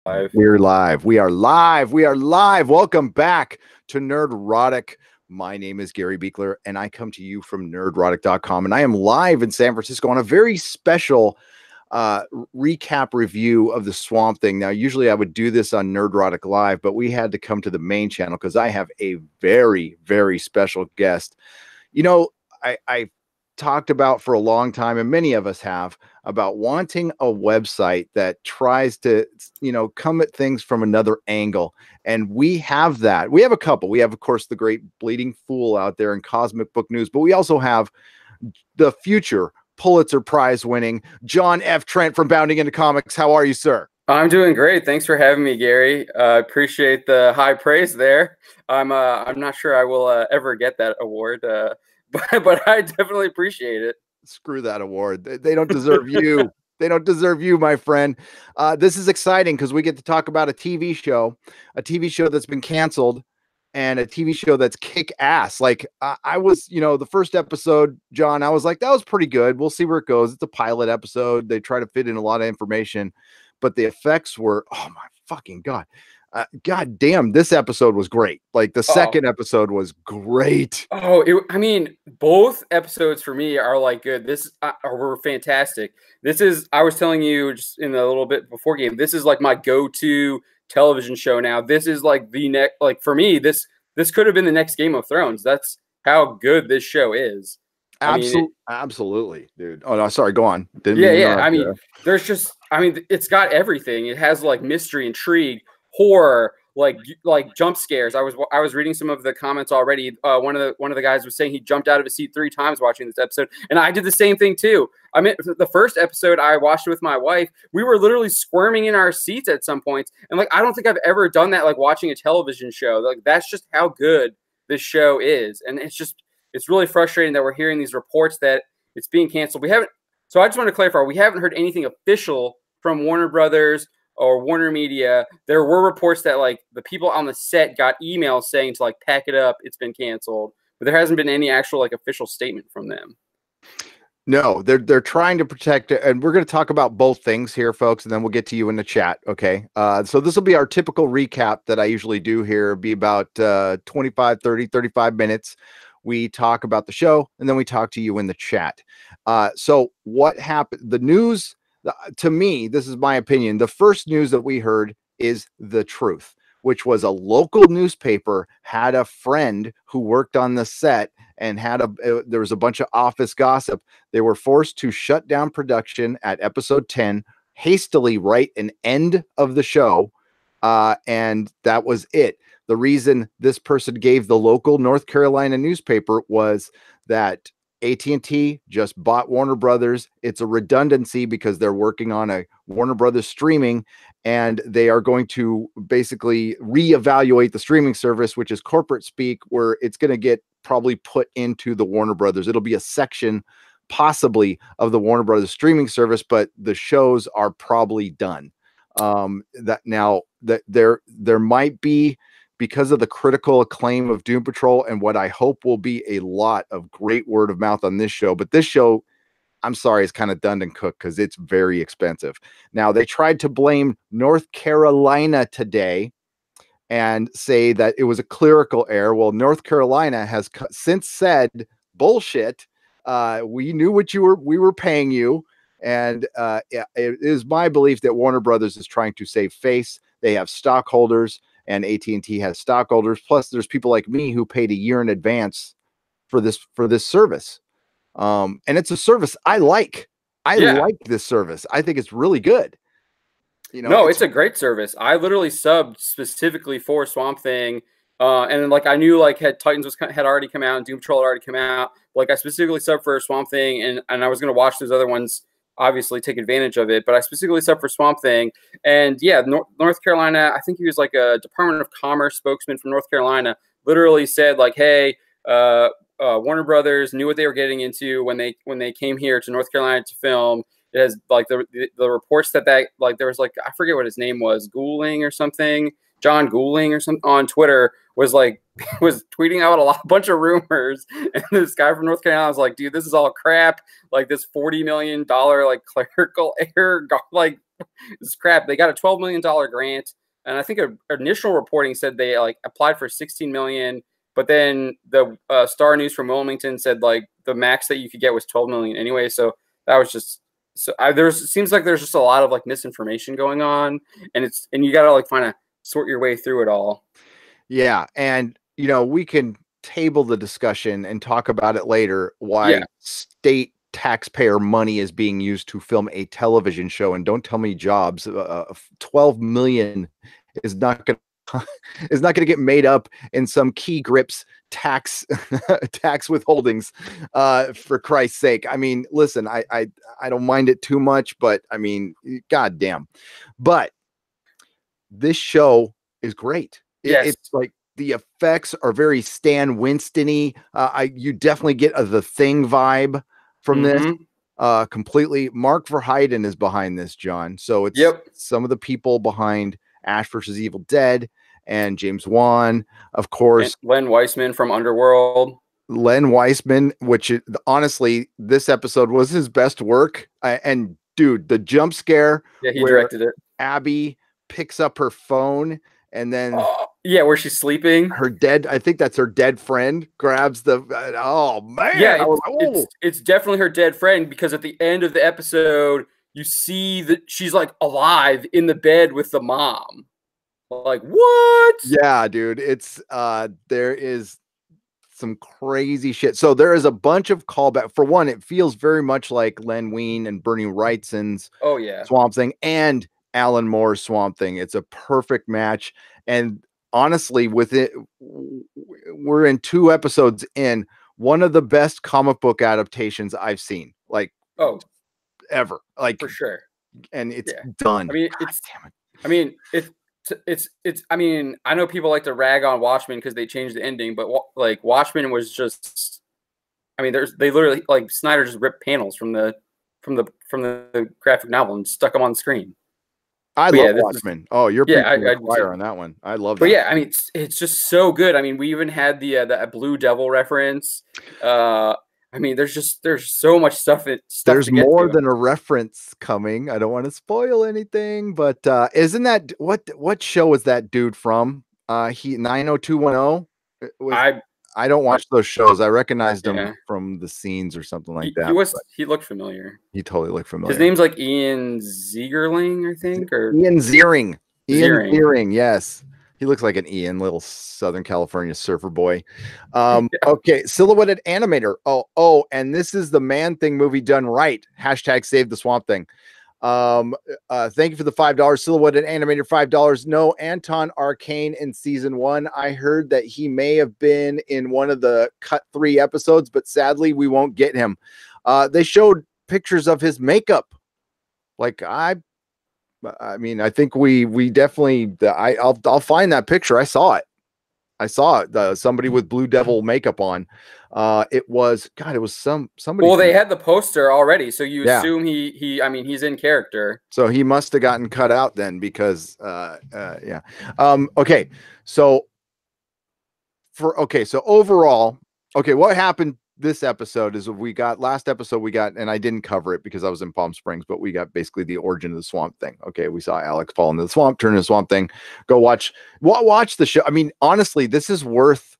Live. We're live. We are live. We are live. Welcome back to Nerdrotic. My name is Gary Beekler, and I come to you from nerdrotic.com. And I am live in San Francisco on a very special recap review of the Swamp Thing. Now, usually I would do this on Nerdrotic Live, but we had to come to the main channel because I have a very, very special guest. You know, I talked about for a long time, and many of us have, about wanting a website that tries to, come at things from another angle. And we have that. We have a couple. We have, of course, the great Bleeding Fool out there in Cosmic Book News, but we also have the future Pulitzer Prize winning John F. Trent from Bounding Into Comics. How are you, sir? I'm doing great. Thanks for having me, Gary. Appreciate the high praise there. I'm not sure I will ever get that award, but I definitely appreciate it. Screw that award. They don't deserve you. They don't deserve you, my friend. This is exciting because we get to talk about a TV show that's been canceled, and a TV show that's kick ass. Like I was, the first episode, John, I was like, that was pretty good. We'll see where it goes. It's a pilot episode. They try to fit in a lot of information, but the effects were, oh my fucking God. God damn, this episode was great. Like the second episode was great. I mean, both episodes for me are like good. Were fantastic. I was telling you just in a little bit before game, this is like my go-to television show now. This is like the next, like for me, this could have been the next Game of Thrones. That's how good this show is. Absolutely, dude. Oh no, sorry, go on. I mean, it's got everything. It has like mystery, intrigue, horror, like jump scares. I was reading some of the comments already. One of the guys was saying he jumped out of his seat 3 times watching this episode, and I did the same thing too. I mean, the first episode I watched it with my wife, we were literally squirming in our seats at some points, and like I don't think I've ever done that like watching a television show. Like that's just how good this show is, and it's really frustrating that we're hearing these reports that it's being canceled. So I just want to clarify, we haven't heard anything official from Warner Brothers or Warner Media. There were reports that like the people on the set got emails saying to like pack it up, it's been canceled, but there hasn't been any actual like official statement from them. No, they're trying to protect it, and we're going to talk about both things here, folks, and then we'll get to you in the chat. Okay. So this will be our typical recap that I usually do here. It'll be about 25, 30, 35 minutes. We talk about the show, and then we talk to you in the chat. So what happened? The news, to me, this is my opinion. The first news that we heard is the truth, which was a local newspaper had a friend who worked on the set and there was a bunch of office gossip. They were forced to shut down production at episode 10, hastily write an end of the show, and that was it. The reason this person gave the local North Carolina newspaper was that AT&T just bought Warner Brothers. It's a redundancy because they're working on a Warner Brothers streaming, and they are going to basically reevaluate the streaming service, which is corporate speak, where it's going to get probably put into the Warner Brothers. It'll be a section possibly of the Warner Brothers streaming service, but the shows are probably done. There might be, because of the critical acclaim of Doom Patrol and what I hope will be a lot of great word of mouth on this show. But this show, I'm sorry, is kind of done and cooked because it's very expensive. Now, they tried to blame North Carolina today and say that it was a clerical error. Well, North Carolina has since said, bullshit. We knew what we were paying you. And it is my belief that Warner Brothers is trying to save face. They have stockholders, and AT&T has stockholders. Plus, there's people like me who paid a year in advance for this service. And it's a service I like. I like this service. I think it's really good. It's a great service. I literally subbed specifically for Swamp Thing. And like I knew like Titans had already come out and Doom Patrol had already come out. Like I specifically subbed for Swamp Thing, and I was going to watch those other ones, obviously take advantage of it, but I specifically subbed for Swamp Thing. And yeah, North Carolina, I think he was like a Department of Commerce spokesman from North Carolina, literally said like, hey, Warner Brothers knew what they were getting into when they came here to North Carolina to film. It has like the reports that like there was like, I forget what his name was, Gouling or something. John Gouling or something on Twitter was like was tweeting out a bunch of rumors, and this guy from North Carolina was like, dude, this is all crap. Like this $40 million like clerical error, like this is crap. They got a $12 million grant, and I think initial reporting said they like applied for 16 million, but then the Star News from Wilmington said like the max that you could get was 12 million anyway. So that was just it seems like there's just a lot of like misinformation going on, and you got to like kind of sort your way through it all. Yeah, and you know, we can table the discussion and talk about it later why state taxpayer money is being used to film a television show, and don't tell me jobs. 12 million is not going is not going to get made up in some key grips tax tax withholdings, for Christ's sake. I mean, listen, I don't mind it too much, but I mean, goddamn. But this show is great. It's like the effects are very Stan Winston-y. You definitely get the Thing vibe from this. Completely. Mark Verheiden is behind this, John. So it's some of the people behind Ash versus Evil Dead and James Wan, of course. And Len Weissman from Underworld. Len Weissman, which honestly, this episode was his best work. And dude, the jump scare. Yeah, he directed it. Abby picks up her phone and then where she's sleeping, her dead, I think that's her dead friend, grabs the oh man. Yeah, it's definitely her dead friend, because at the end of the episode you see that she's like alive in the bed with the mom. Like, what? Yeah, dude, it's there is some crazy shit. So there is a bunch of callback. For one, it feels very much like Len Wein and Bernie Wrightson's Swamp Thing and Alan Moore's Swamp Thing. It's a perfect match. And honestly, with it, we're in 2 episodes in, one of the best comic book adaptations I've seen, like ever, like for sure. And it's done. I mean, I mean, I know people like to rag on Watchmen because they changed the ending, but like Watchmen was just, I mean, they literally, like, Snyder just ripped panels from the graphic novel and stuck them on screen. I love Watchmen. You're preaching fire on that one. I love that. But yeah, I mean, it's just so good. I mean, we even had the Blue Devil reference. I mean, there's so much stuff. There's more than a reference coming. I don't want to spoil anything, but isn't that what show was that dude from? He 90210. I don't watch those shows. I recognized him from the scenes or something like that. He looked familiar. He totally looked familiar. His name's like Ian Zierling, I think, or Ian Ziering. Ian Ziering, yes. He looks like an Ian, little Southern California surfer boy. Okay, silhouetted animator. Oh, and this is the Man-Thing movie done right. # save the Swamp Thing. Thank you for the $5 silhouetted animator. $5. No Anton Arcane in season 1. I heard that he may have been in one of the cut 3 episodes, but sadly we won't get him. They showed pictures of his makeup. Like I mean, I think we definitely, I'll find that picture. I saw it. Somebody with Blue Devil makeup on. It was somebody. Well, they had the poster already, so you assume I mean, he's in character. So he must have gotten cut out then, because okay. So overall, what happened this episode is last episode we got, and I didn't cover it because I was in Palm Springs, but we got basically the origin of the Swamp Thing. Okay, we saw Alex fall into the swamp, turn into the Swamp Thing. Go watch the show. I mean, honestly, this is worth,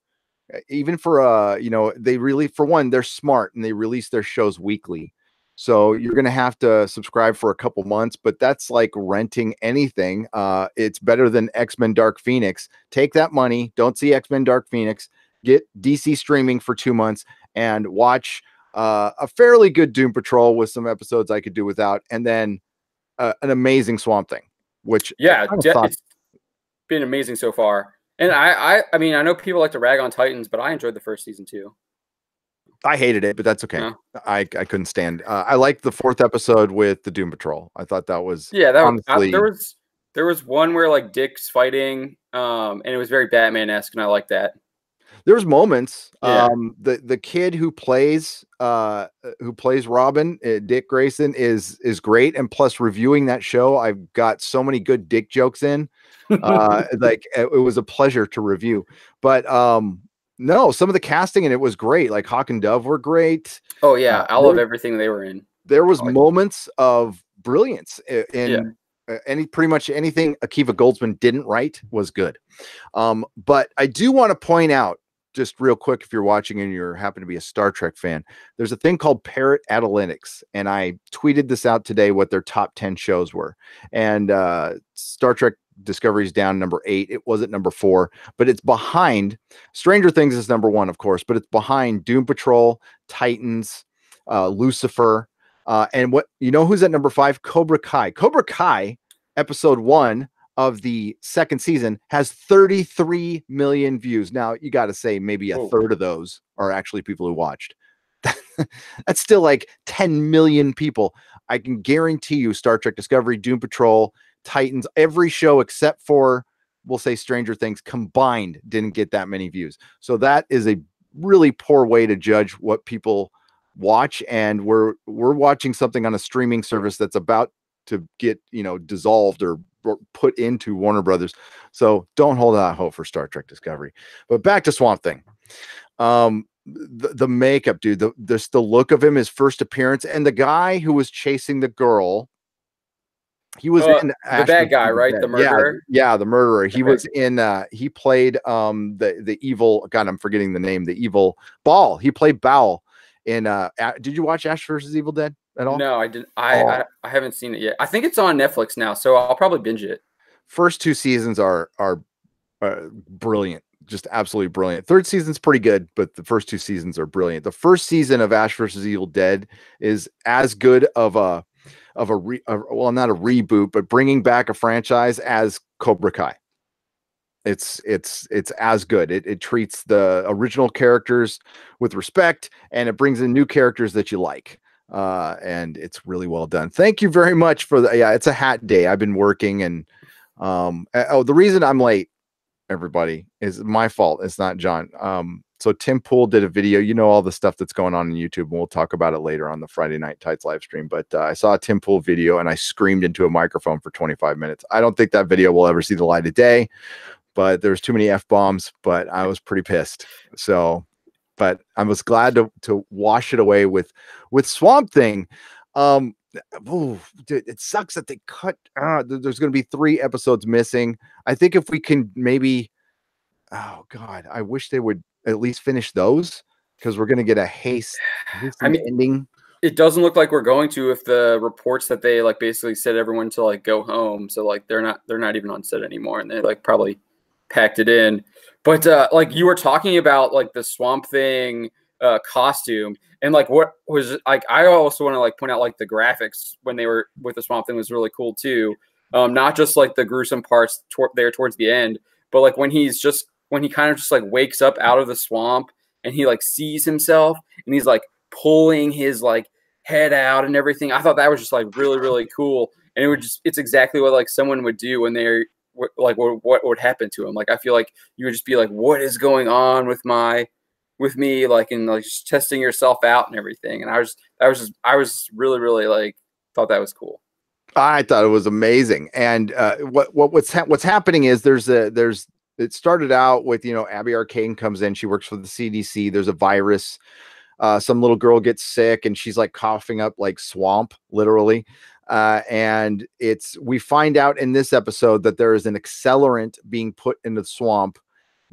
even for they really, for one, they're smart and they release their shows weekly. So you're gonna have to subscribe for a couple months, but that's like renting anything. It's better than X-Men Dark Phoenix. Take that money, don't see X-Men Dark Phoenix, get DC streaming for 2 months and watch a fairly good Doom Patrol with some episodes I could do without, and then an amazing Swamp Thing, which it's been amazing so far. And I mean, I know people like to rag on Titans, but I enjoyed the first season too. I hated it, but that's okay. No. I couldn't stand. I liked the 4th episode with the Doom Patrol. I thought that was there was one where like Dick's fighting, and it was very Batman-esque, and I like that. There's moments. Yeah. The kid who plays Robin, Dick Grayson, is great, and plus reviewing that show, I've got so many good Dick jokes in. Like it was a pleasure to review. But no, some of the casting in it was great. Like Hawk and Dove were great. Oh yeah, I love There, everything they were in. there was Like, moments of brilliance yeah. in any pretty much anything Akiva Goldsman didn't write was good. But I do want to point out just real quick, if you're watching and you happen to be a Star Trek fan, there's a thing called Parrot Analytics, and I tweeted this out today what their top 10 shows were. And Star Trek Discovery's down number 8. It was at number 4, but it's behind. Stranger Things is number 1, of course, but it's behind Doom Patrol, Titans, Lucifer, and what you know who's at number 5? Cobra Kai. Cobra Kai, episode 1 of the second season has 33 million views. Now you got to say maybe a third of those are actually people who watched. That's still like 10 million people. I can guarantee you Star Trek Discovery, Doom Patrol, Titans, every show except for, we'll say, Stranger Things combined didn't get that many views. So that is a really poor way to judge what people watch. And we're watching something on a streaming service that's about to get, dissolved or put into Warner Brothers. So don't hold out hope for Star Trek Discovery. But back to Swamp Thing. The makeup, dude, the look of him, his first appearance, and the guy who was chasing the girl. He was in the bad guy, right? The murderer. Yeah, the murderer. He was in. He played the evil. God, I'm forgetting the name. The evil Ball. He played Bowel in. Did you watch Ash versus Evil Dead at all? No, I didn't. I haven't seen it yet. I think it's on Netflix now, so I'll probably binge it. First 2 seasons are brilliant. Just absolutely brilliant. Third season's pretty good, but the first 2 seasons are brilliant. The first season of Ash versus Evil Dead is as good of a well, not a reboot, but bringing back a franchise as Cobra Kai. It's as good. It treats the original characters with respect, and it brings in new characters that you like. And it's really well done. Thank you very much for the. Yeah, it's a hat day. I've been working, and the reason I'm late, everybody, is my fault. It's not John. So Tim Pool did a video, all the stuff that's going on YouTube, and we'll talk about it later on the Friday Night Tights live stream. But I saw a Tim Pool video and I screamed into a microphone for 25 minutes. I don't think that video will ever see the light of day, but there's too many F-bombs, but I was pretty pissed. So, but I was glad to wash it away with Swamp Thing. Dude, it sucks that they cut. There's going to be 3 episodes missing. I think if we can maybe, oh God, I wish they would at least finish those, because we're going to get a ending. It doesn't look like we're going to, if the reports that they basically said everyone to go home. So they're not even on set anymore, and they probably packed it in. But you were talking about the Swamp Thing costume, and what was I also want to point out the graphics when they were with the Swamp Thing was really cool too. Not just the gruesome parts there towards the end, but when he kind of just wakes up out of the swamp and he sees himself and he's pulling his head out and everything. I thought that was just really, really cool. And it's exactly what someone would do when they're what would happen to him. I feel you would just be what is going on with me, and just testing yourself out and everything. And I was really, really thought that was cool. I thought it was amazing. And what's happening is it started out with, Abby Arcane comes in, she works for the CDC. There's a virus. Some little girl gets sick and she's coughing up swamp, literally. And we find out in this episode that there is an accelerant being put into the swamp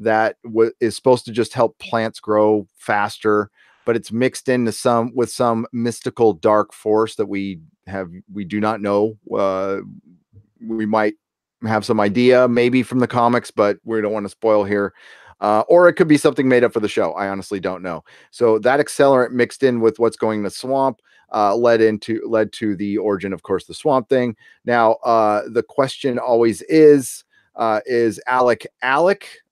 that is supposed to just help plants grow faster, but it's mixed into with some mystical dark force that we do not know. We might have some idea maybe from the comics, but we don't want to spoil here. Or it could be something made up for the show. I honestly don't know. So that accelerant mixed in with what's going in the swamp led to the origin, of course, the Swamp Thing. Now, the question always is Alec,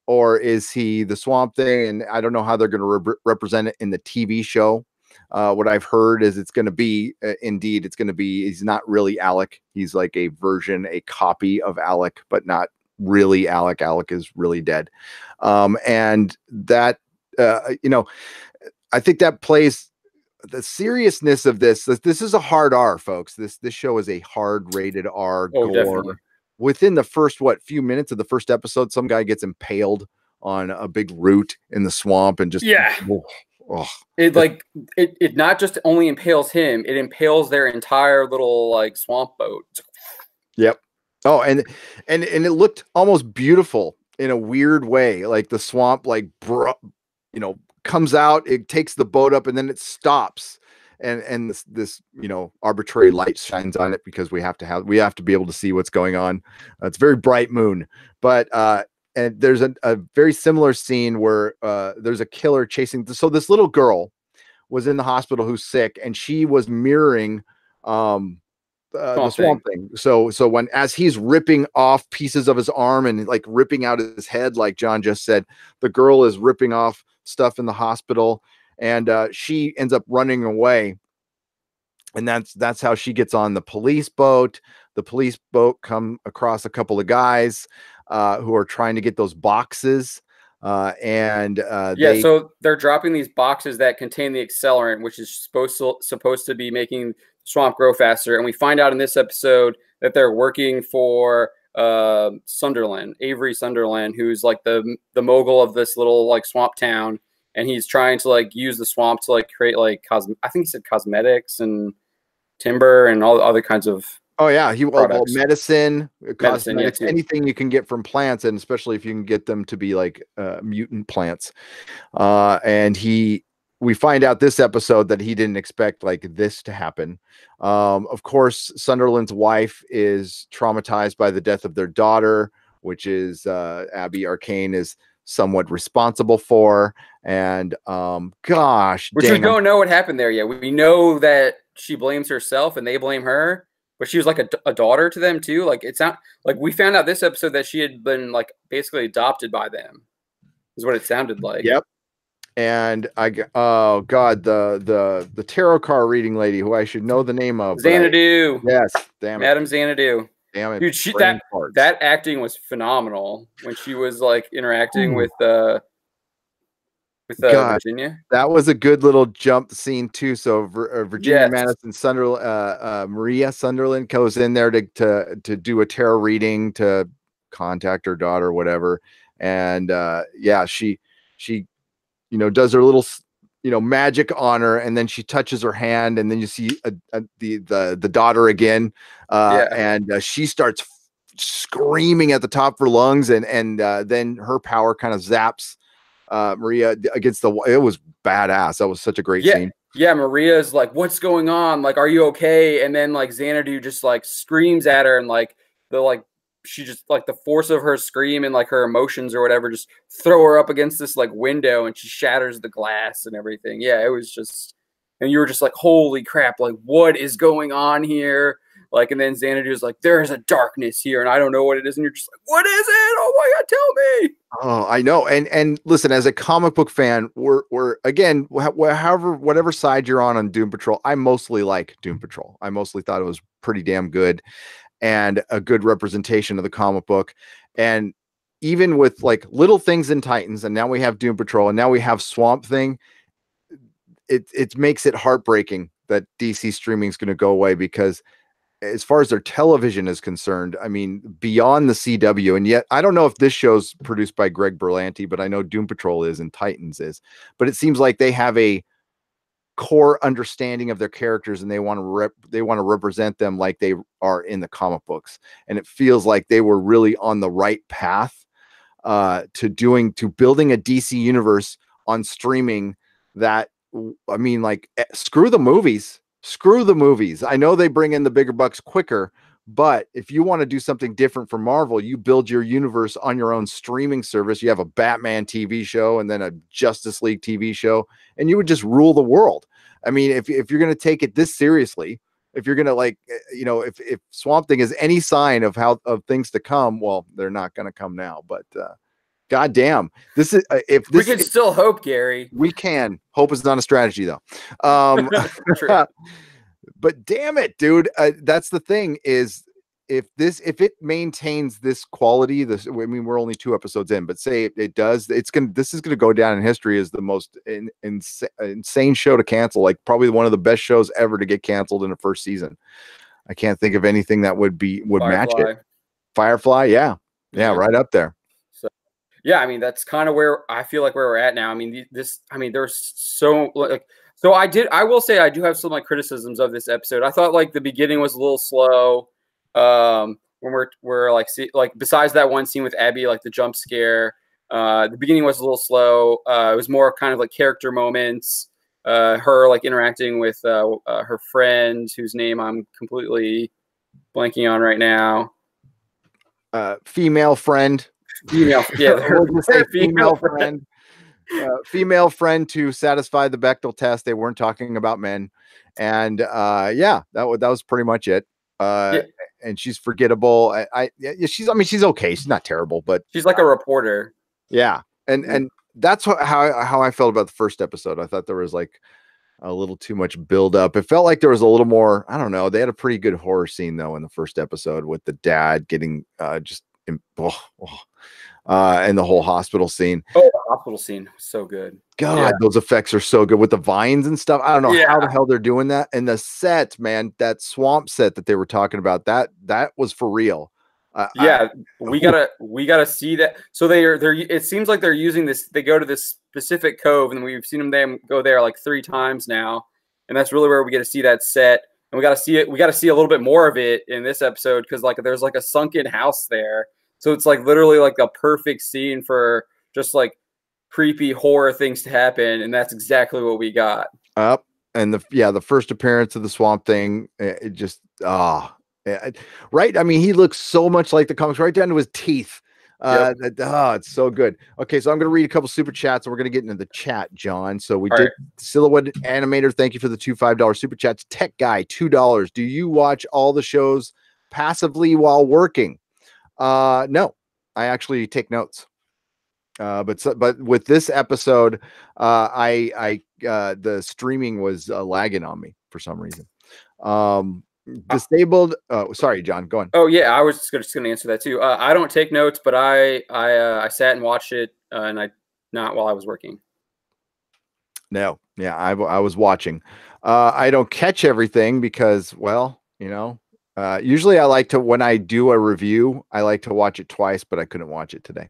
or is he the Swamp Thing? And I don't know how they're going to represent it in the TV show. What I've heard is it's going to be, he's not really Alec. He's a version, a copy of Alec, but not really Alec. Alec is really dead. And that you know, I think that plays the seriousness of this. This is a hard R, folks. This show is a hard rated R Oh, gore. definitely. Within the first few minutes of the first episode, some guy gets impaled on a big root in the swamp and just Yeah. oh. It like it not just only impales him, it impales their entire little like swamp boat. Yep. Oh, and it looked almost beautiful in a weird way. Like the swamp, like comes out, it takes the boat up, and then it stops. And this arbitrary light shines on it because we have to be able to see what's going on. It's very bright moon, but and there's a very similar scene where there's a killer chasing. So this little girl was in the hospital who's sick, and she was mirroring the swamp thing. So as he's ripping off pieces of his arm and like ripping out his head, like John just said, the girl is ripping off stuff in the hospital, and she ends up running away. And that's how she gets on the police boat. The police boat come across a couple of guys who are trying to get those boxes. So they're dropping these boxes that contain the accelerant, which is supposed to be making swamp grow faster. And we find out in this episode that they're working for Sunderland, Avery Sunderland, who's like the mogul of this little like swamp town, and he's trying to like use the swamp to like create like I think he said cosmetics and timber and all other kinds of medicine, cosmetics, yes. Anything you can get from plants, and especially if you can get them to be like mutant plants. And we find out this episode that he didn't expect like this to happen. Of course, Sunderland's wife is traumatized by the death of their daughter, which is Abby Arcane is somewhat responsible for. And we don't know what happened there yet. We know that she blames herself and they blame her, but she was like a daughter to them too. Like it's not like we found out this episode that she had been like basically adopted by them, is what it sounded like. Yep. And oh god, the tarot card reading lady who I should know the name of, Xanadu. Yes, damn it, Madam Xanadu. Damn it, dude, that acting was phenomenal when she was like interacting with Virginia. That was a good little jump scene too. So Virginia Madison Sunderland, Maria Sunderland goes in there to do a tarot reading to contact her daughter, or whatever, and she does her little magic on her, and then she touches her hand, and then you see the daughter again, and she starts screaming at the top of her lungs, and then her power kind of zaps Maria against the. It was badass. That was such a great scene. Yeah, Maria's like, "What's going on? Like, are you okay?" And then like Xanadu just like screams at her, and like she just like the force of her scream and like her emotions or whatever just throw her up against this like window, and she shatters the glass and everything. Yeah, it was just, and you were just like, holy crap, like what is going on here? Like, and then Xanadu is like, there is a darkness here and I don't know what it is. And you're just like, what is it? Oh my God, tell me. Oh, I know. And listen, as a comic book fan, we're again, whatever side you're on Doom Patrol, I mostly like Doom Patrol. I mostly thought it was pretty damn good and a good representation of the comic book. And even with like little things in Titans, and now we have Doom Patrol, and now we have Swamp Thing, it makes it heartbreaking that DC streaming is going to go away, because as far as their television is concerned, I mean, beyond the CW, and yet I don't know if this show's produced by Greg Berlanti, but I know Doom Patrol is and Titans is, but it seems like they have a core understanding of their characters, and they want to represent them like they are in the comic books. And it feels like they were really on the right path to building a DC universe on streaming that, I mean, like, screw the movies. I know they bring in the bigger bucks quicker, but if you want to do something different for Marvel, you build your universe on your own streaming service. You have a Batman TV show and then a Justice League TV show, and you would just rule the world. I mean, if you're going to take it this seriously, if you're going to if Swamp Thing is any sign of things to come, well, they're not going to come now, but God damn, this is we can still hope, Gary. We can. Hope is not a strategy, though. But damn it, dude, that's the thing is, if it maintains this quality, I mean, we're only 2 episodes in, but say it does, this is gonna go down in history as the most insane show to cancel, like probably one of the best shows ever to get canceled in the first season. I can't think of anything that would match it. Firefly, yeah, right up there. So, yeah, I mean, that's kind of where I feel like where we're at now. I mean, there's so like, so I will say I do have some like criticisms of this episode. I thought like the beginning was a little slow. When we're like, besides that one scene with Abby, like the jump scare, the beginning was a little slow. It was more kind of like character moments. Her like interacting with her friend, whose name I'm completely blanking on right now. Female friend. Female, yeah, we'll say female friend. Female friend to satisfy the Bechdel test. They weren't talking about men, and yeah, that was pretty much it. Yeah. And she's forgettable. She's okay. She's not terrible, but she's like a reporter. Yeah, and that's how I felt about the first episode. I thought there was like a little too much build up. It felt like there was a little more. I don't know. They had a pretty good horror scene though in the first episode with the dad getting and the whole hospital scene. Oh, the hospital scene was so good. God, yeah. Those effects are so good with the vines and stuff. I don't know how the hell they're doing that. And the set, man, that swamp set that they were talking about, that was for real. We gotta see that. So they're it seems like they're using this. They go to this specific cove, and we've seen them go there like 3 times now, and that's really where we get to see that set. And we got to see it. We got to see a little bit more of it in this episode because like there's like a sunken house there. So it's like literally like a perfect scene for just like creepy horror things to happen, and that's exactly what we got. And the first appearance of the Swamp Thing, it just right. I mean, he looks so much like the comics, right down to his teeth. It's so good. Okay, so I'm going to read a couple super chats, and we're going to get into the chat, John. So we did Silhouette Animator. Thank you for the 2 $5 super chats. Tech Guy, $2. Do you watch all the shows passively while working? No, I actually take notes. But with this episode, the streaming was lagging on me for some reason. Disabled. Sorry, John, go on. Oh yeah, I was just gonna answer that too. I don't take notes, but I sat and watched it, and not while I was working. No, yeah, I was watching. I don't catch everything because, well, usually I like to, when I do a review, I like to watch it twice, but I couldn't watch it today.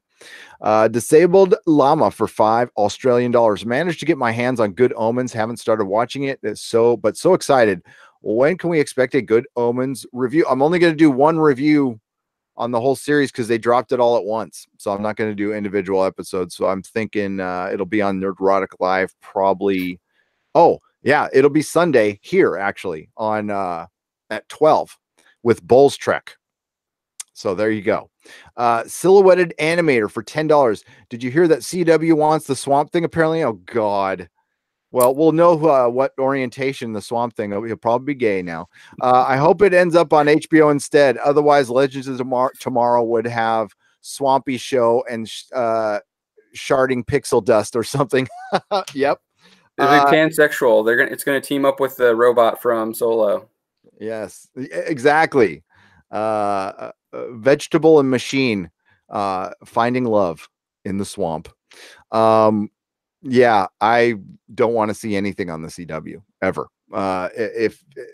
Disabled Llama for $5 Australian. Managed to get my hands on Good Omens. Haven't started watching it. So excited. When can we expect a Good Omens review? I'm only going to do one review on the whole series because they dropped it all at once. So I'm not going to do individual episodes. So I'm thinking it'll be on Nerdrotic Live probably. Oh, yeah, it'll be Sunday here actually on at 12 with Bull's Trek. So there you go. Silhouetted Animator for $10. Did you hear that CW wants the Swamp Thing apparently? Oh, God. Well, we'll know what orientation the Swamp Thing. He'll probably be gay now. I hope it ends up on HBO instead. Otherwise, Legends of Tomorrow would have Swampy Show and sharding pixel dust or something. Yep. It's pansexual. It's gonna team up with the robot from Solo. Yes, exactly. Vegetable and machine finding love in the swamp. Yeah, I don't want to see anything on the CW ever.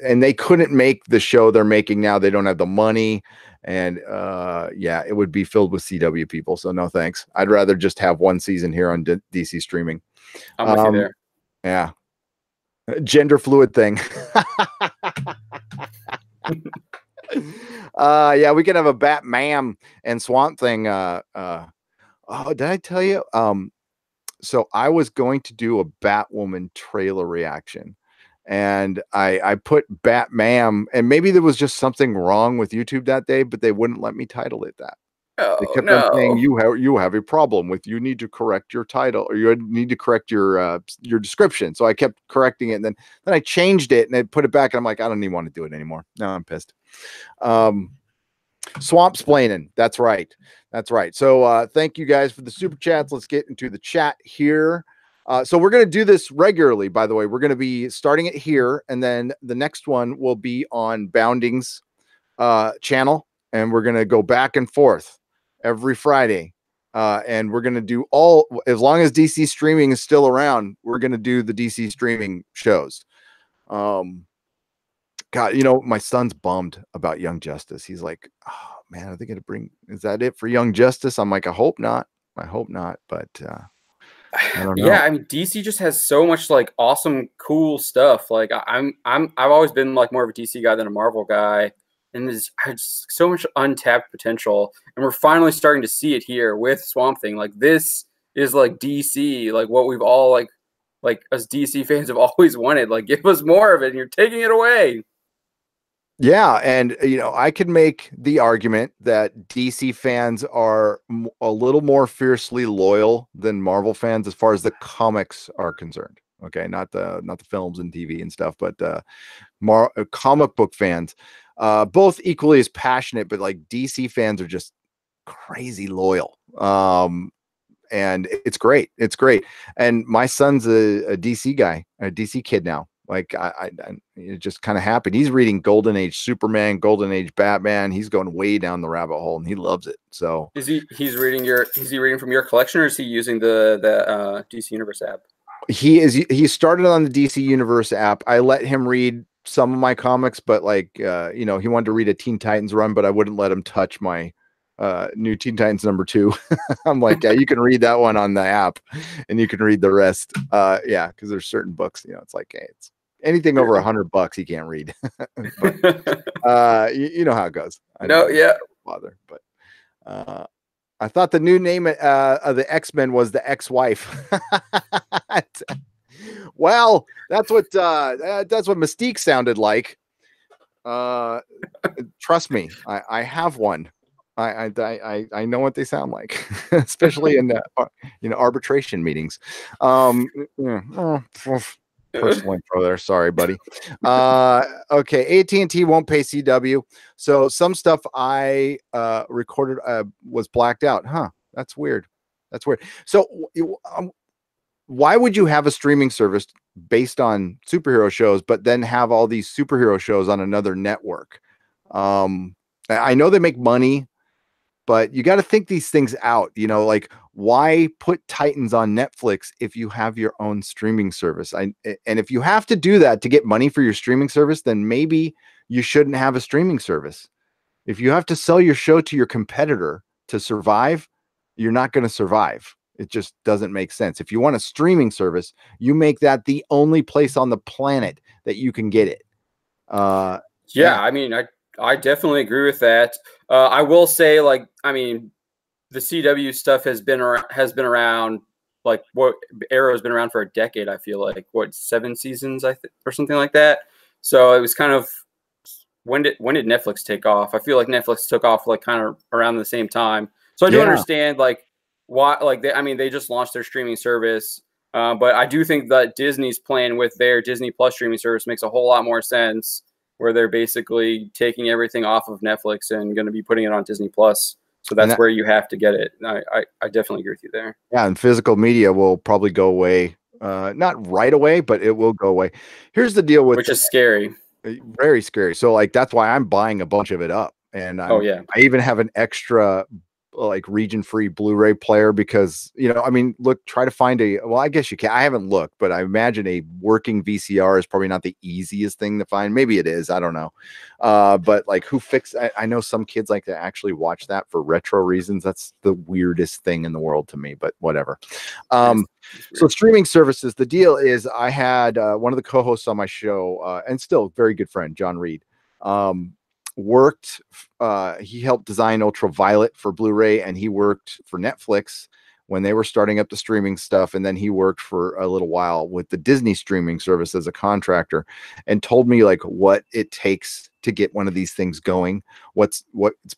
And they couldn't make the show they're making now. They don't have the money, and yeah, it would be filled with CW people. So no thanks. I'd rather just have one season here on DC streaming. I'm with you there. Yeah, gender fluid thing. Yeah, we could have a Batman and Swamp Thing. Oh, did I tell you? So I was going to do a Batwoman trailer reaction, and I put Batman, and maybe there was just something wrong with YouTube that day, but they wouldn't let me title it that. Oh, they kept on saying you have a problem with, you need to correct your title, or you need to correct your description. So I kept correcting it, and then I changed it and I put it back, and I'm like, I don't even want to do it anymore. Now I'm pissed. Swamp splaining. That's right. So thank you guys for the super chats. Let's get into the chat here. So we're going to do this regularly, by the way. We're going to be starting it here, and then the next one will be on Bounding's channel. and we're going to go back and forth every Friday. And we're going to do all, as long as DC streaming is still around, we're going to do the DC streaming shows. God, you know, my son's bummed about Young Justice. He's like, oh man, are they going to bring, is that it for Young Justice? I'm like, I hope not. I hope not. But I don't know. Yeah, I mean DC just has so much like awesome, cool stuff. Like I've always been like more of a DC guy than a Marvel guy, and there's just so much untapped potential, and we're finally starting to see it here with Swamp Thing. Like this is like DC, like what we've all like us DC fans have always wanted. Like give us more of it, and you're taking it away. Yeah, and you know, I could make the argument that DC fans are a little more fiercely loyal than Marvel fans as far as the comics are concerned. Okay, not the films and TV and stuff, but comic book fans, both equally as passionate, but like DC fans are just crazy loyal. And it's great. It's great. And my son's a DC guy, a DC kid now. Like I just kind of happened. He's reading Golden Age Superman, Golden Age Batman. He's going way down the rabbit hole, and he loves it. So is he reading from your collection, or is he using the DC Universe app? He started on the DC Universe app. I let him read some of my comics, but like you know, he wanted to read a Teen Titans run, but I wouldn't let him touch my new Teen Titans #2. I'm like, yeah, you can read that one on the app and you can read the rest. Yeah, because there's certain books, you know, it's like, hey, it's anything over $100 he can't read. But you know how it goes. Yeah, bother. But I thought the new name of the X-Men was the ex-wife. Well, that's what Mystique sounded like. Trust me, I have one. I know what they sound like, especially in you know, arbitration meetings. Personal info there. Sorry, buddy. Okay, AT&T won't pay CW, so some stuff I recorded was blacked out. Huh? That's weird. That's weird. So why would you have a streaming service based on superhero shows, but then have all these superhero shows on another network? I know they make money, but you got to think these things out, you know, like why put Titans on Netflix if you have your own streaming service? And if you have to do that to get money for your streaming service, then maybe you shouldn't have a streaming service. If you have to sell your show to your competitor to survive, you're not going to survive. It just doesn't make sense. If you want a streaming service, you make that the only place on the planet that you can get it. Yeah, I mean, I definitely agree with that. I will say, like, I mean, the CW stuff has been around, like, what Arrow's been around for a decade. I feel like 7 seasons, or something like that. So it was kind of when did Netflix take off? I feel like Netflix took off like kind of around the same time. So I do understand like why, like they just launched their streaming service. But I do think that Disney's plan with their Disney Plus streaming service makes a whole lot more sense, where they're basically taking everything off of Netflix and going to be putting it on Disney Plus. So that's where you have to get it. I definitely agree with you there. Yeah, and physical media will probably go away. Not right away, but it will go away. Here's the deal with, which is scary. Very scary. So like that's why I'm buying a bunch of it up. And I even have an extra like region free Blu-ray player because, you know, I mean, look, try to find well, I guess you can. I haven't looked, but I imagine a working VCR is probably not the easiest thing to find. Maybe it is. I don't know. But like I know some kids like to actually watch that for retro reasons. That's the weirdest thing in the world to me, but whatever. So streaming services, the deal is I had one of the co-hosts on my show and still very good friend, John Reed, worked he helped design Ultraviolet for Blu-ray, and he worked for Netflix when they were starting up the streaming stuff, and then he worked for a little while with the Disney streaming service as a contractor, and told me like what it takes to get one of these things going, what's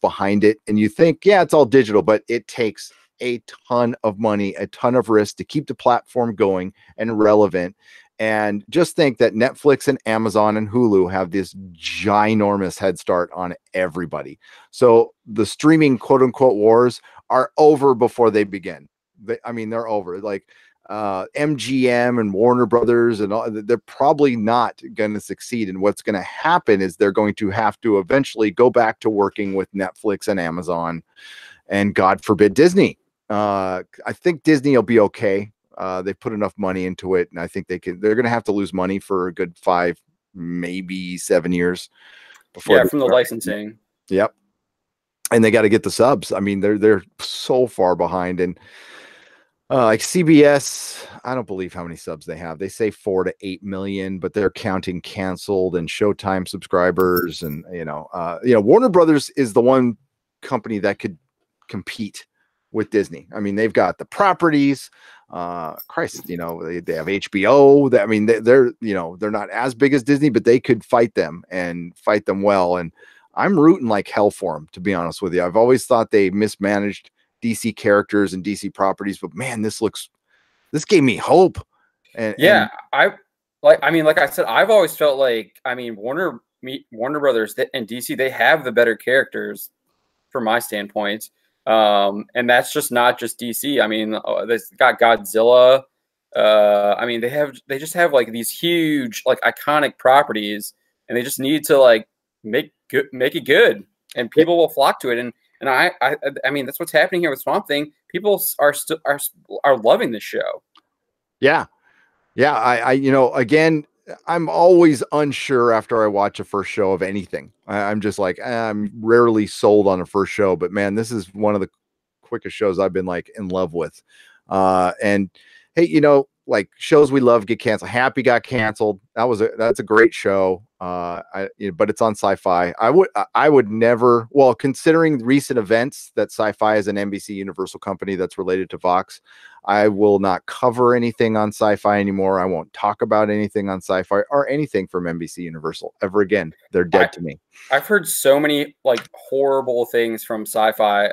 behind it. And you think, yeah, it's all digital, but it takes a ton of money, a ton of risk to keep the platform going and relevant. And just think that Netflix and Amazon and Hulu have this ginormous head start on everybody. So the streaming quote unquote wars are over before they begin. They're over. Like MGM and Warner Brothers and all, they're probably not going to succeed. And what's going to happen is they're going to have to eventually go back to working with Netflix and Amazon and, God forbid, Disney. I think Disney will be okay. They put enough money into it, and I think they're going to have to lose money for a good 5, maybe 7 years before. Yeah, from the licensing. Yep. And they got to get the subs. I mean, they're so far behind. And like CBS, I don't believe how many subs they have. They say 4 to 8 million, but they're counting canceled and Showtime subscribers. And Warner Brothers is the one company that could compete with Disney. I mean, they've got the properties. Christ, they have HBO. I mean, they're not as big as Disney, but they could fight them and fight them well. And I'm rooting like hell for them, to be honest with you. I've always thought they mismanaged DC characters and DC properties, but man, this gave me hope. And like I said, I've always felt like, I mean, Warner Brothers and DC, they have the better characters from my standpoint. And that's just not just DC. I mean, they've got Godzilla. I mean, they just have like these huge, like iconic properties, and they just need to like make it good, and people will flock to it. And I mean, that's what's happening here with Swamp Thing. People are loving this show. Yeah. Again, I'm always unsure after I watch a first show of anything. I'm just like, I'm rarely sold on a first show, but man, this is one of the quickest shows I've been like in love with. And hey, like shows we love get canceled. Happy got canceled. That's a great show. But it's on Sci-Fi. I would never, well, considering recent events that Sci-Fi is an NBC Universal company that's related to Vox, I will not cover anything on Sci-Fi anymore. I won't talk about anything on Sci-Fi or anything from NBC Universal ever again. They're dead to me. I've heard so many like horrible things from Sci-Fi.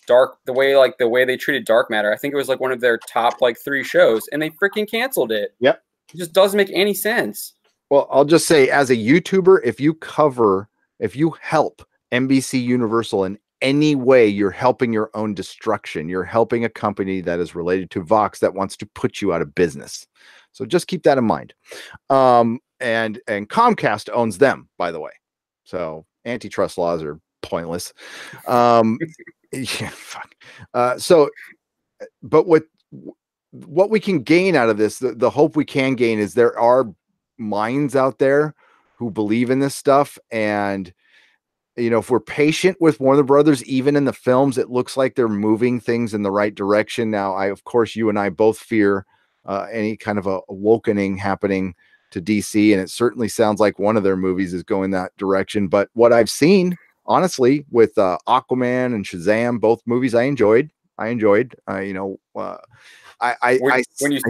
The way they treated Dark Matter. I think it was like one of their top like 3 shows, and they freaking canceled it. Yep. It just doesn't make any sense. Well, I'll just say, as a YouTuber, if you help NBC Universal in any way, you're helping your own destruction. You're helping a company that is related to Vox that wants to put you out of business. So just keep that in mind. And Comcast owns them, by the way. So antitrust laws are pointless. Yeah, fuck. But what we can gain out of this, the hope we can gain is there are minds out there who believe in this stuff. And, if we're patient with Warner Brothers, even in the films, it looks like they're moving things in the right direction. Now, of course, you and I both fear any kind of a awakening happening to DC. And it certainly sounds like one of their movies is going that direction. But what I've seen, honestly, with Aquaman and Shazam, both movies I enjoyed. When you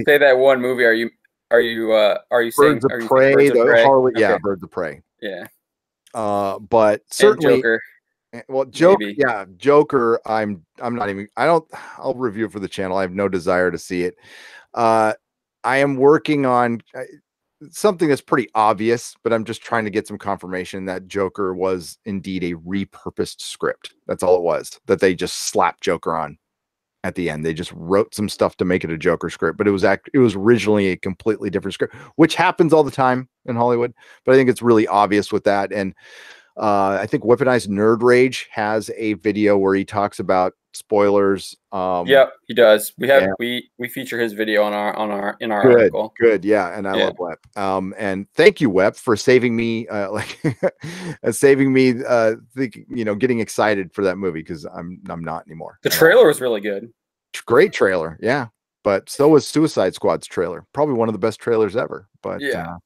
say that one movie, are you saying Birds of Prey? Okay. Birds of Prey. Yeah. But certainly, Joker. Well, Joker. I'll review it for the channel. I have no desire to see it. I am working on something that's pretty obvious, but I'm just trying to get some confirmation that Joker was indeed a repurposed script. That's all it was, that they just slapped Joker on at the end. They just wrote some stuff to make it a Joker script, but it was originally a completely different script, which happens all the time in Hollywood. But I think it's really obvious with that. And I think Weaponized Nerd Rage has a video where he talks about spoilers. Yep, he does. We feature his video in our article. Good, yeah, and I love Wep. And thank you, Wep, for saving me, getting excited for that movie, because I'm not anymore. The trailer was really good. Great trailer, yeah. But so was Suicide Squad's trailer. Probably one of the best trailers ever. But yeah.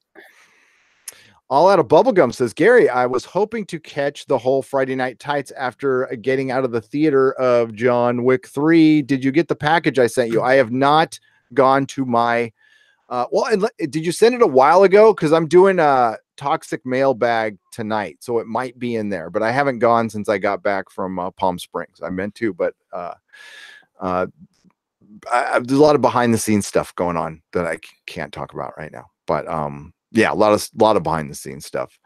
All Out of Bubblegum says, Gary, I was hoping to catch the whole Friday Night Tights after getting out of the theater of John Wick 3. Did you get the package I sent you? I have not gone to my did you send it a while ago? Because I'm doing a toxic mailbag tonight, so it might be in there, but I haven't gone since I got back from Palm Springs. I meant to, but there's a lot of behind the scenes stuff going on that I can't talk about right now. But yeah, a lot of behind the scenes stuff.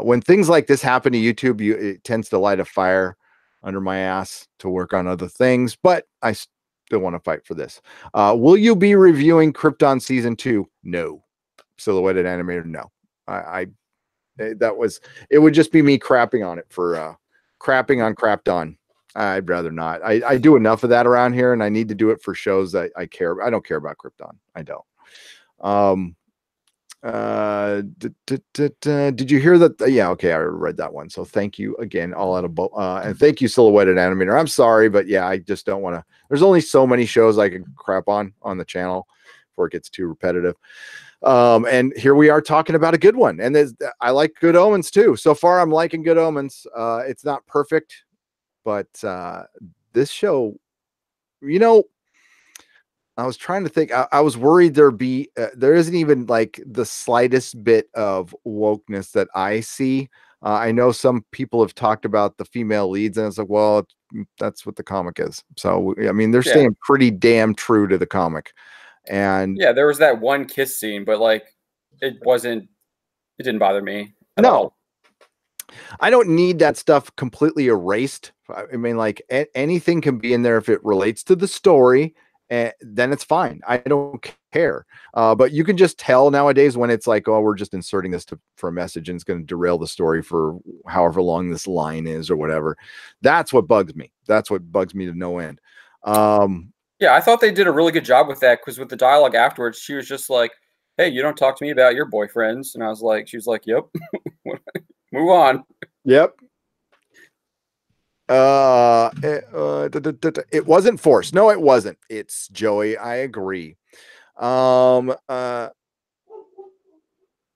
When things like this happen to YouTube, it tends to light a fire under my ass to work on other things. But I still want to fight for this. Will you be reviewing Krypton season 2? No. Silhouetted animator? No. It would just be me crapping on it for crapping on Krypton. I'd rather not. I do enough of that around here, and I need to do it for shows that I care. I don't care about Krypton. I don't. Did you hear that? Yeah, okay, I read that one. So thank you again, all out of and thank you, Silhouetted Animator. I'm sorry, but yeah, I just don't want to. There's only so many shows I can crap on the channel before it gets too repetitive. And here we are talking about a good one, and I like Good Omens too. So far, I'm liking Good Omens. It's not perfect, but this show, you know, I was trying to think. I was worried there isn't even like the slightest bit of wokeness that I see. I know some people have talked about the female leads, and it's like, well, that's what the comic is. So I mean, they're staying pretty damn true to the comic. And yeah, there was that one kiss scene, but like it didn't bother me at all. I don't need that stuff completely erased. I mean, like anything can be in there if it relates to the story, and then it's fine. I don't care. But you can just tell nowadays when it's like, oh, we're just inserting this for a message and it's going to derail the story for however long this line is or whatever. That's what bugs me. That's what bugs me to no end. Yeah, I thought they did a really good job with that, because with the dialogue afterwards, she was just like, hey, you don't talk to me about your boyfriends. And she was like, yep, move on. Yep. It wasn't forced. No, it wasn't. It's Joey. I agree. Oh,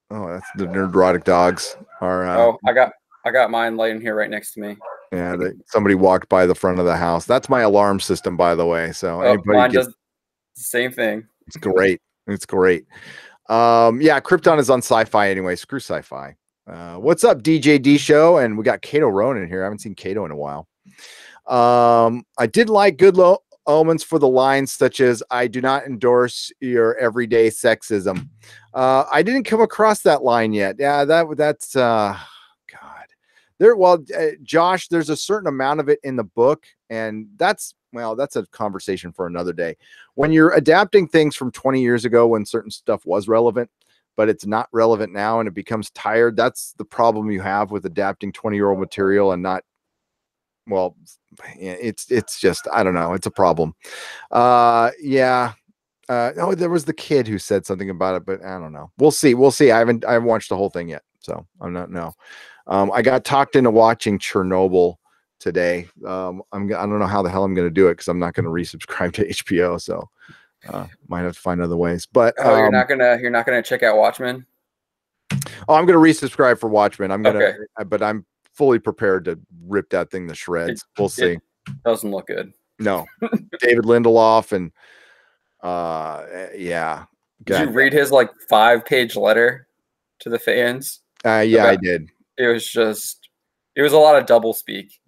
that's the Nerdrotic dogs. I got mine laying here right next to me. Yeah, somebody walked by the front of the house. That's my alarm system, by the way. So mine does the same thing. It's great. It's great. Yeah, Krypton is on Sci-Fi anyway. Screw Sci-Fi. What's up, DJD Show? And we got Kato Ronan here. I haven't seen Kato in a while. I did like Good Omens for the lines such as, I do not endorse your everyday sexism. I didn't come across that line yet. Yeah, that's God. Josh, there's a certain amount of it in the book, and that's a conversation for another day. When you're adapting things from 20 years ago when certain stuff was relevant, but it's not relevant now and it becomes tired, that's the problem you have with adapting 20-year-old material and not, well, it's just, I don't know, it's a problem. There was the kid who said something about it, but I don't know. We'll see. I haven't watched the whole thing yet, so I'm not know. I got talked into watching Chernobyl today. I don't know how the hell I'm going to do it because I'm not going to resubscribe to HBO, so might have to find other ways. But you're not gonna check out Watchmen? Oh, I'm going to resubscribe for Watchmen. But I'm fully prepared to rip that thing to shreds. We'll see. It doesn't look good. No, David Lindelof and yeah. Did you read his like 5-page letter to the fans? Yeah, I did. It was a lot of double speak.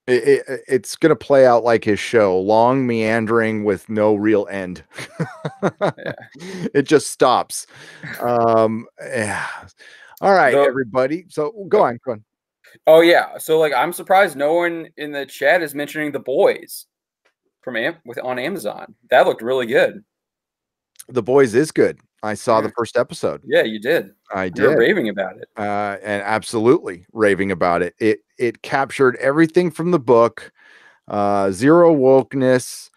It's going to play out like his show, long, meandering with no real end. Yeah. It just stops. Yeah. All right, everybody. So go on. Oh yeah. So like, I'm surprised no one in the chat is mentioning The Boys on Amazon. That looked really good. The Boys is good. I saw the first episode. Yeah, you did. I did. You're raving about it. And absolutely raving about it. It captured everything from the book, zero wokeness.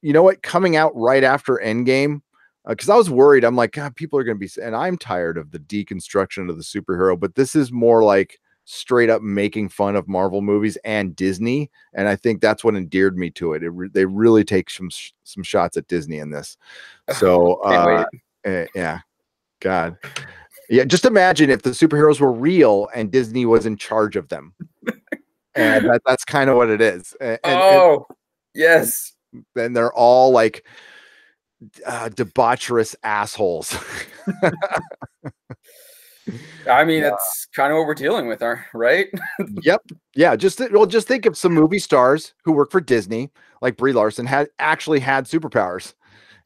You know what? Coming out right after Endgame, because I was worried. I'm like, God, people are going to be, and I'm tired of the deconstruction of the superhero, but this is more like straight up making fun of Marvel movies and Disney, and I think that's what endeared me to it. They really take some shots at Disney in this. So yeah, God, yeah. Just imagine if the superheroes were real and Disney was in charge of them, and that's kind of what it is. Yes. Then they're all like debaucherous assholes. I mean, it's kind of what we're dealing with, right? Yep. Yeah. Just think of some movie stars who work for Disney, like Brie Larson, had superpowers,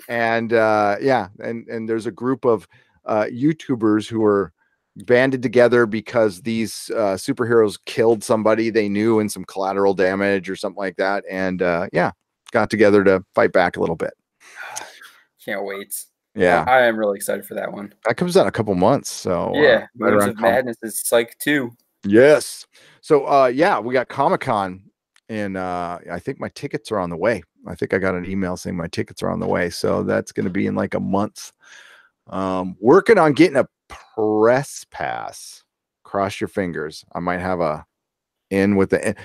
and and there's a group of YouTubers who are banded together because these superheroes killed somebody they knew and some collateral damage or something like that. And yeah, got together to fight back a little bit. Can't wait. Yeah. I am really excited for that one. That comes out in a couple months. So Yeah, right Moons around of Madness is Psych 2. Yes. So yeah, we got Comic-Con and I think my tickets are on the way. I think I got an email saying my tickets are on the way. So that's going to be in like a month. Working on getting a press pass. Cross your fingers. I might have a in with the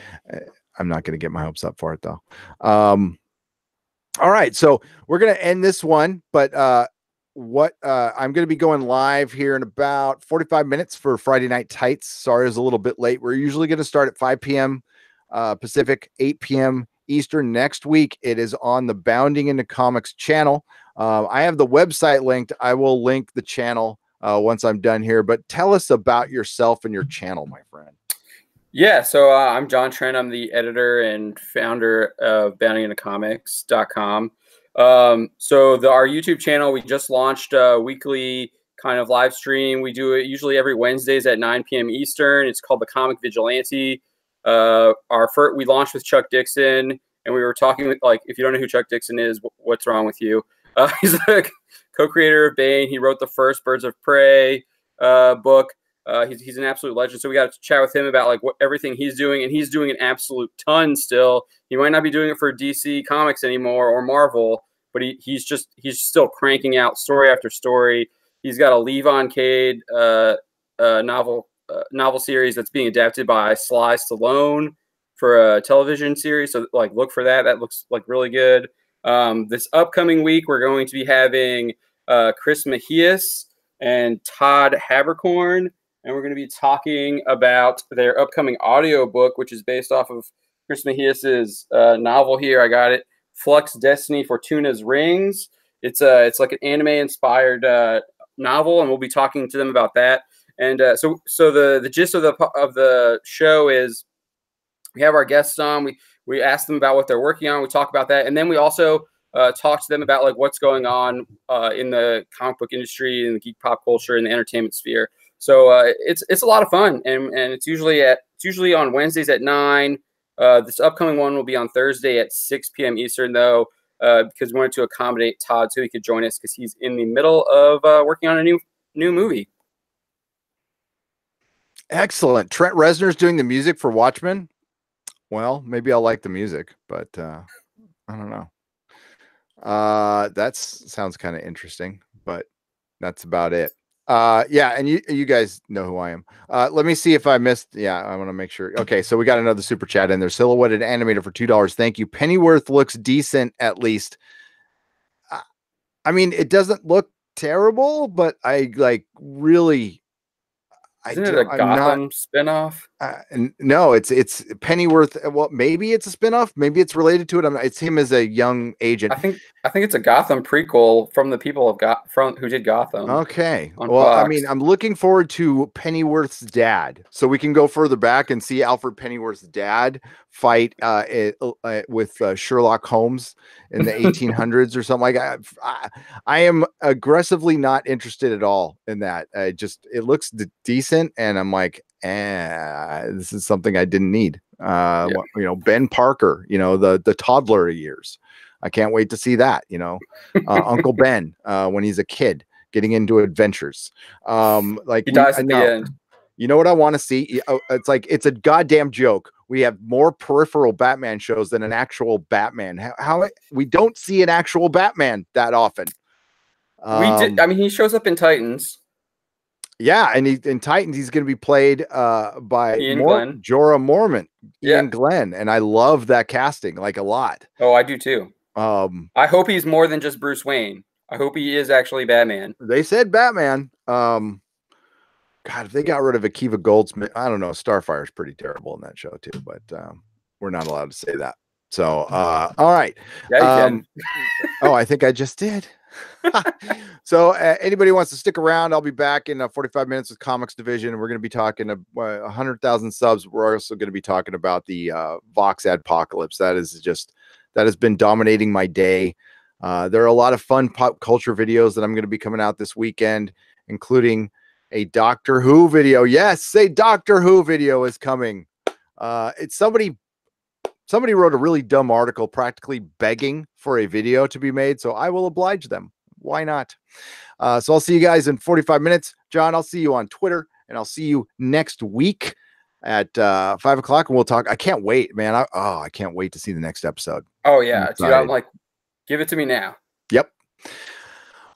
I'm not going to get my hopes up for it though. All right, so we're going to end this one, but I'm going to be going live here in about 45 minutes for Friday Night Tights. Sorry, it's a little bit late. We're usually going to start at 5 p.m. Pacific, 8 p.m. Eastern. Next week, it is on the Bounding into Comics channel. I have the website linked. I will link the channel once I'm done here, but tell us about yourself and your channel, my friend. Yeah, so I'm John Trent. I'm the editor and founder of boundingintocomics.com. So our YouTube channel, we just launched a weekly kind of live stream. We do it usually every Wednesdays at 9 p.m. Eastern. It's called The Comic Vigilante. We launched with Chuck Dixon, and we were talking with, like, if you don't know who Chuck Dixon is, what's wrong with you? He's the co-creator of Bane. He wrote the first Birds of Prey book. He's an absolute legend. So we got to chat with him about like everything he's doing, and he's doing an absolute ton still. He might not be doing it for DC Comics anymore or Marvel, but he's still cranking out story after story. He's got a Levon Cade novel series that's being adapted by Sly Stallone for a television series. So like look for that. That looks like really good. This upcoming week we're going to be having Chris Mejias and Todd Habercorn. And we're going to be talking about their upcoming audiobook, which is based off of Chris Mejias's novel here. I got it, Flux Destiny Fortuna's Rings. It's like an anime-inspired novel, and we'll be talking to them about that. And so the gist of the show is we have our guests on. We ask them about what they're working on. We talk about that, and then we also talk to them about like what's going on in the comic book industry and the geek pop culture and the entertainment sphere. So it's a lot of fun, and it's usually on Wednesdays at 9. This upcoming one will be on Thursday at 6 p.m. Eastern, though, because we wanted to accommodate Todd so he could join us because he's in the middle of working on a new movie. Excellent. Trent Reznor's doing the music for Watchmen. Well, maybe I'll like the music, but I don't know. That sounds kind of interesting, but that's about it. Yeah, and you guys know who I am. Let me see if I missed. Yeah, I want to make sure. Okay, so we got another super chat in there. Silhouetted animator for $2. Thank you. Pennyworth looks decent at least. I mean, it doesn't look terrible, but I like really. Isn't it a Gotham spinoff? No, it's Pennyworth. Well, maybe it's a spinoff. Maybe it's related to it. It's him as a young agent. I think it's a Gotham prequel from the people of who did Gotham. Okay. Well, Fox. I mean, I'm looking forward to Pennyworth's dad, so we can go further back and see Alfred Pennyworth's dad fight with Sherlock Holmes in the 1800s or something like that. I am aggressively not interested at all in that. It looks decent, and I'm like, this is something I didn't need. Ben Parker, the toddler years. I can't wait to see that, Uncle Ben, when he's a kid getting into adventures. Like he dies at the end. You know what I want to see? It's like, it's a goddamn joke. We have more peripheral Batman shows than an actual Batman. How we don't see an actual Batman that often. We did. I mean, he shows up in Titans. Yeah, and in Titans, he's going to be played by Jorah Mormont, Ian Glenn, and I love that casting like a lot. Oh, I do too. I hope he's more than just Bruce Wayne. I hope he is actually Batman. They said Batman. God, if they got rid of Akiva Goldsmith, I don't know. Starfire's pretty terrible in that show too, but we're not allowed to say that. So, all right. Yeah, you can. Oh, I think I just did. So anybody wants to stick around, I'll be back in 45 minutes with Comics Division. We're going to be talking 100,000 subs. We're also going to be talking about the Vox Adpocalypse. That has been dominating my day. There are a lot of fun pop culture videos that I'm going to be coming out this weekend, including a Doctor Who video. Yes, a Doctor Who video is coming. It's somebody wrote a really dumb article practically begging for a video to be made, so I will oblige them. Why not? So I'll see you guys in 45 minutes. John, I'll see you on Twitter, and I'll see you next week at 5 o'clock, and we'll talk. I can't wait, man. I can't wait to see the next episode. Oh, yeah. Dude, I'm like, give it to me now. Yep.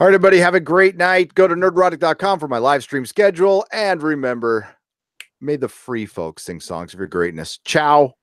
All right, everybody, have a great night. Go to nerdrotic.com for my live stream schedule. And remember, may the free folks sing songs of your greatness. Ciao.